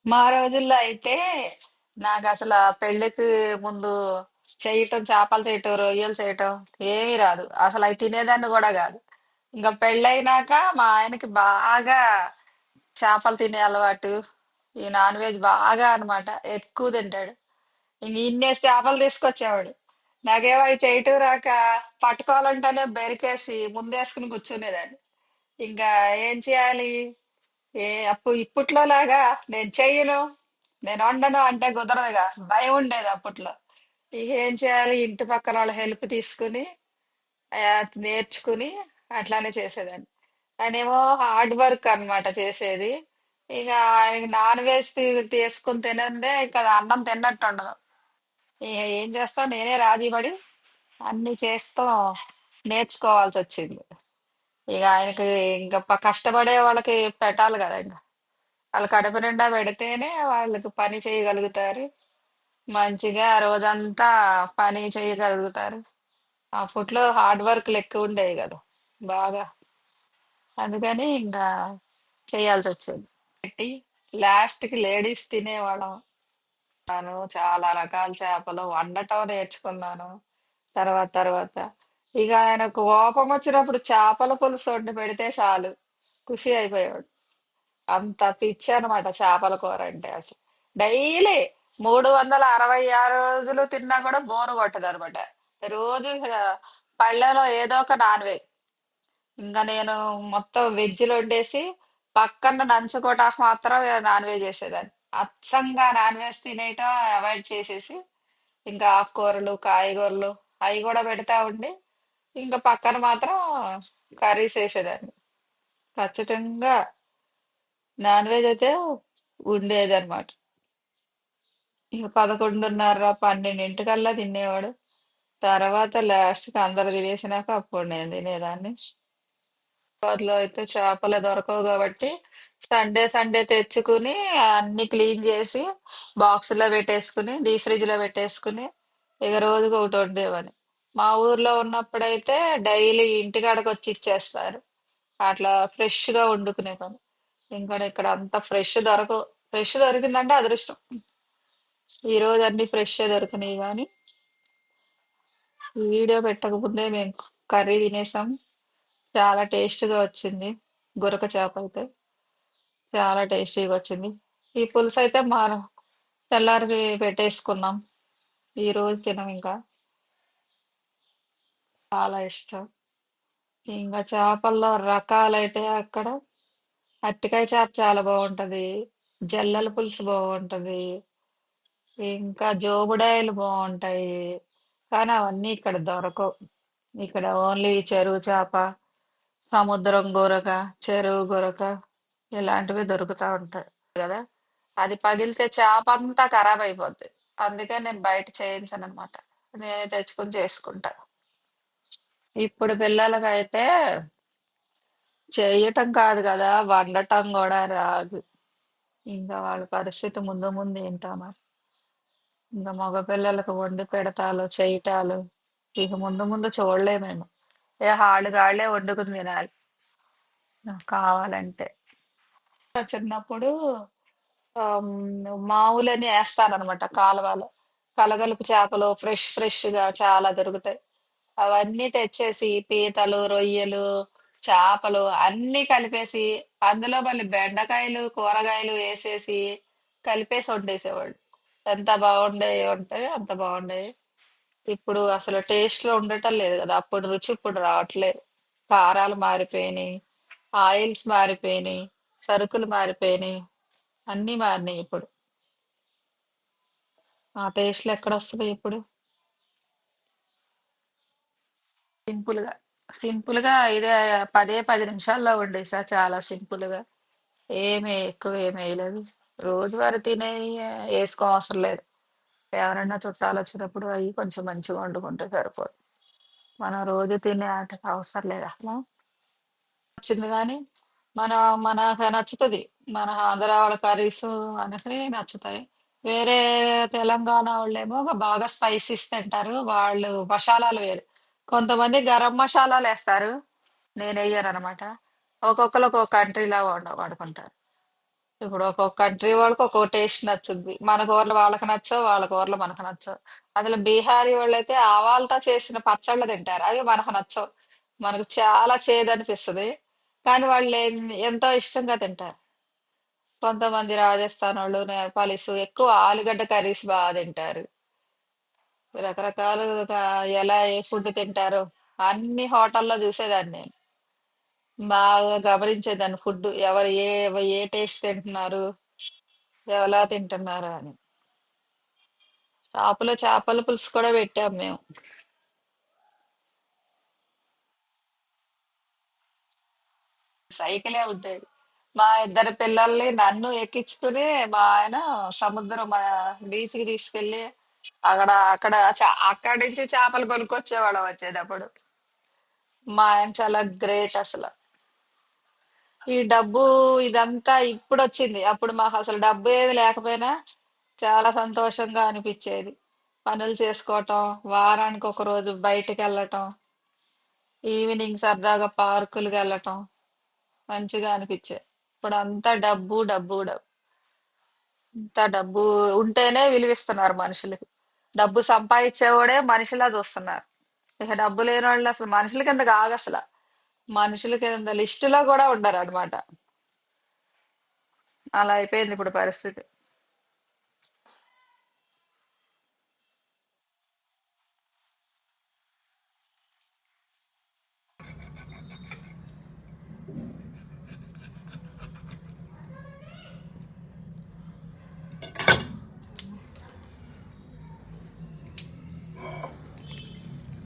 మా రోజుల్లో అయితే నాకసల పెళ్ళికి ముందు చేయటం, చేపలు చేయటం, రొయ్యలు చేయటం ఏమీ రాదు. అసలు అవి తినేదాన్ని కూడా కాదు. ఇంకా పెళ్ళైనాక మా ఆయనకి బాగా చేపలు తినే అలవాటు. ఈ నాన్ వెజ్ బాగా అన్నమాట. ఎక్కువ తింటాడు. ఇంక ఇన్నేసి చేపలు తీసుకొచ్చేవాడు. నాకేమో అవి చేయటం రాక పట్టుకోవాలంటేనే బెరికేసి ముందేసుకుని కూర్చునేదాన్ని. ఇంకా ఏం చేయాలి? ఇప్పట్లో లాగా నేను చెయ్యను, నేను వండను అంటే కుదరదుగా. భయం ఉండేది అప్పట్లో. ఇక ఏం చేయాలి? ఇంటి పక్కన వాళ్ళ హెల్ప్ తీసుకుని ఆ, నేర్చుకుని అట్లానే చేసేదాన్ని. ఆయనేమో హార్డ్ వర్క్ అన్నమాట చేసేది. ఇక ఆయన నాన్ వెజ్ తీసుకుని తినందే ఇక అన్నం తిన్నట్టు ఉండదు. ఇక ఏం చేస్తాం, నేనే రాజీ పడి అన్ని చేస్తూ నేర్చుకోవాల్సి వచ్చింది. ఇక ఆయనకి ఇంకా కష్టపడే వాళ్ళకి పెట్టాలి కదా. ఇంకా వాళ్ళు కడుపు నిండా పెడితేనే వాళ్ళకి పని చేయగలుగుతారు. మంచిగా ఆ రోజంతా పని చేయగలుగుతారు. అప్పట్లో హార్డ్ వర్క్‌లు ఎక్కువ ఉండేవి కదా బాగా. అందుకని ఇంకా చేయాల్సి వచ్చేది. పెట్టి లాస్ట్‌కి లేడీస్ తినేవాళ్ళం. నేను చాలా రకాల చేపలు వండటం నేర్చుకున్నాను. తర్వాత తర్వాత ఇక ఆయన కోపం వచ్చినప్పుడు చేపల పులుసు వండి పెడితే చాలు ఖుషి అయిపోయాడు. అంత పిచ్చి అనమాట చేపల కూర అంటే అసలు. డైలీ 366 రోజులు తిన్నా కూడా బోరు కొట్టదు అనమాట. రోజు పళ్ళెలో ఏదో ఒక నాన్ వెజ్. ఇంకా నేను మొత్తం వెజ్లు వండేసి పక్కన నంచుకోవటానికి మాత్రం నాన్ వెజ్ చేసేదాన్ని. అచ్చంగా నాన్ వెజ్ తినేయటం అవాయిడ్ చేసేసి ఇంకా ఆకుకూరలు, కాయగూరలు అవి కూడా పెడతా ఉండి ఇంకా పక్కన మాత్రం కర్రీస్ వేసేదాన్ని. ఖచ్చితంగా నాన్ వెజ్ అయితే ఉండేదన్నమాట. ఇక 11:30, 12:00కల్లా తినేవాడు. తర్వాత లాస్ట్‌కి అందరూ తినేసినాక అప్పుడు నేను తినేదాన్ని. లో అయితే చేపలు దొరకవు కాబట్టి సండే సండే తెచ్చుకుని అన్ని క్లీన్ చేసి బాక్స్‌లో పెట్టేసుకుని, డీప్ ఫ్రిడ్జ్‌లో పెట్టేసుకుని ఇక రోజుకి ఒకటి వండేవాడిని. మా ఊర్లో ఉన్నప్పుడైతే డైలీ ఇంటికాడకి వచ్చి ఇచ్చేస్తారు. అట్లా ఫ్రెష్‌గా వండుకునేవాడిని. ఇంకా ఇక్కడ అంత ఫ్రెష్ దొరకవు. ఫ్రెష్ దొరికిందంటే అదృష్టం. ఈ రోజు అన్ని ఫ్రెష్ దొరికినాయి కానీ ఈ వీడియో పెట్టకముందే మేము కర్రీ తినేసాం. చాలా టేస్ట్‌గా వచ్చింది. గొరక చేప అయితే చాలా టేస్టీగా వచ్చింది. ఈ పులుసు అయితే తెల్లారి పెట్టేసుకున్నాం. ఈ రోజు తినం ఇంకా. చాలా ఇష్టం. ఇంకా చేపల్లో రకాలైతే అక్కడ అట్టికాయ చేప చాలా బాగుంటది. జల్లల పులుసు బాగుంటది. ఇంకా జోబుడాయలు బాగుంటాయి. కానీ అవన్నీ ఇక్కడ దొరకవు. ఇక్కడ ఓన్లీ చెరువు చేప, సముద్రం గొరక, చెరువు గొరక ఇలాంటివి దొరుకుతా ఉంటాయి కదా. అది పగిలితే చేప అంతా ఖరాబ్ అయిపోద్ది. అందుకే నేను బయట చేయించను అనమాట. నేనే తెచ్చుకొని చేసుకుంటా. ఇప్పుడు పిల్లలకైతే చేయటం కాదు కదా, వండటం కూడా రాదు. ఇంకా వాళ్ళ పరిస్థితి ముందు ముందు ఏంటో మరి. ఇంకా మగ పిల్లలకు వండి పెడతాలు చేయటాలు ఇక ముందు ముందు చూడలేమేమో. ఆళ్ళే వండుకుని తినాలి కావాలంటే. చిన్నప్పుడు మావులని ఏస్తారనమాట కాలువలో. కలగలుపు చేపలు ఫ్రెష్‌గా చాలా దొరుకుతాయి. అవన్నీ తెచ్చేసి పీతలు, రొయ్యలు, చేపలు అన్నీ కలిపేసి అందులో మళ్ళీ బెండకాయలు, కూరగాయలు వేసేసి కలిపేసి వండేసేవాళ్ళు. ఎంత బాగుండేవి అంటే అంత బాగుండేవి. ఇప్పుడు అసలు టేస్ట్‌లో ఉండటం లేదు కదా. అప్పుడు రుచి ఇప్పుడు రావట్లేదు. కారాలు మారిపోయినాయి. ఆయిల్స్ మారిపోయినాయి. సరుకులు మారిపోయినాయి. అన్నీ మారినాయి ఇప్పుడు. ఆ టేస్ట్‌లు ఎక్కడొస్తున్నాయి ఇప్పుడు? సింపుల్‌గా. సింపుల్‌గా ఇదే 10 నిమిషాల్లో వండేసా చాలా సింపుల్‌గా. ఏమి వేయలేదు. రోజువారీ తినేయి ఏసుకోవసరం లేదు. ఎవరైనా చుట్టాలొచ్చినప్పుడు అయి కొంచెం మంచిగా వండుకుంటే సరిపోదు. మనం రోజు తినే ఆటికి అవసరం లేదు అసల. వచ్చింది గానీ, మన మనకు నచ్చుతది. మన ఆంధ్ర వాళ్ళ కర్రీసు మనకి నచ్చుతాయి. వేరే తెలంగాణ వాళ్ళేమో బాగా స్పైసీస్ తింటారు. వాళ్ళు మషాలాలు వేరు. కొంతమంది గరం మషాలాలేస్తారు. నేనెయ్యననమాట. ఒక్కొక్కళ్ళు ఒక్కొక్క కంట్రీలా వాడుకుంటారు. ఇప్పుడు ఒక్కొక్క కంట్రీ వాళ్ళకి ఒక్కొక్క టేస్ట్ నచ్చుద్ది. మన కూరలు వాళ్ళకి నచ్చవు, వాళ్ళ కూరలు మనకు నచ్చవు. అందులో బీహారీ వాళ్ళైతే ఆవాలతో చేసిన పచ్చళ్ళు తింటారు. అవి మనకు నచ్చవు. మనకు చాలా చేదనిపిస్తది. కానీ వాళ్ళు ఎంతో ఇష్టంగా తింటారు. కొంతమంది రాజస్థాన్ వాళ్ళు, నేపాలీస్ ఎక్కువ ఆలుగడ్డ కర్రీస్ బాగా తింటారు. రకరకాలుగా ఎలా ఏ ఫుడ్ తింటారో అన్ని హోటల్లో చూసేదాన్ని నేను. బాగా గమనించేదాన్ని ఫుడ్ ఎవరు ఏ టేస్ట్ తింటున్నారు, ఎలా తింటున్నారు అని. షాపులో చేపల పులుసు కూడా పెట్టాం మేము. సైకిలే ఉండేది. మా ఇద్దరు పిల్లల్ని నన్ను ఎక్కించుకుని మా ఆయన సముద్రం బీచ్ కి తీసుకెళ్లి అక్కడి నుంచి చేపలు కొనుక్కొచ్చేవాళ్ళం వచ్చేటప్పుడు. మా ఆయన చాలా గ్రేట్ అసలు. ఈ డబ్బు ఇదంతా ఇప్పుడు వచ్చింది. అప్పుడు మాకు అసలు డబ్బు ఏమి లేకపోయినా చాలా సంతోషంగా అనిపించేది. పనులు చేసుకోవటం, వారానికి ఒక రోజు బయటికి వెళ్ళటం, ఈవినింగ్ సరదాగా పార్కులకు వెళ్ళటం మంచిగా అనిపించేది. ఇప్పుడు అంతా డబ్బు డబ్బు డబ్బు. ఇంత డబ్బు ఉంటేనే విలువిస్తున్నారు మనుషులకి. డబ్బు సంపాదించేవాడే మనిషిలా చూస్తున్నారు. ఇక డబ్బు లేని వాళ్ళు అసలు మనుషుల కింద కాదు అసలు. మనుషుల కింద లిస్టులో కూడా ఉండరు అనమాట. అలా అయిపోయింది ఇప్పుడు పరిస్థితి.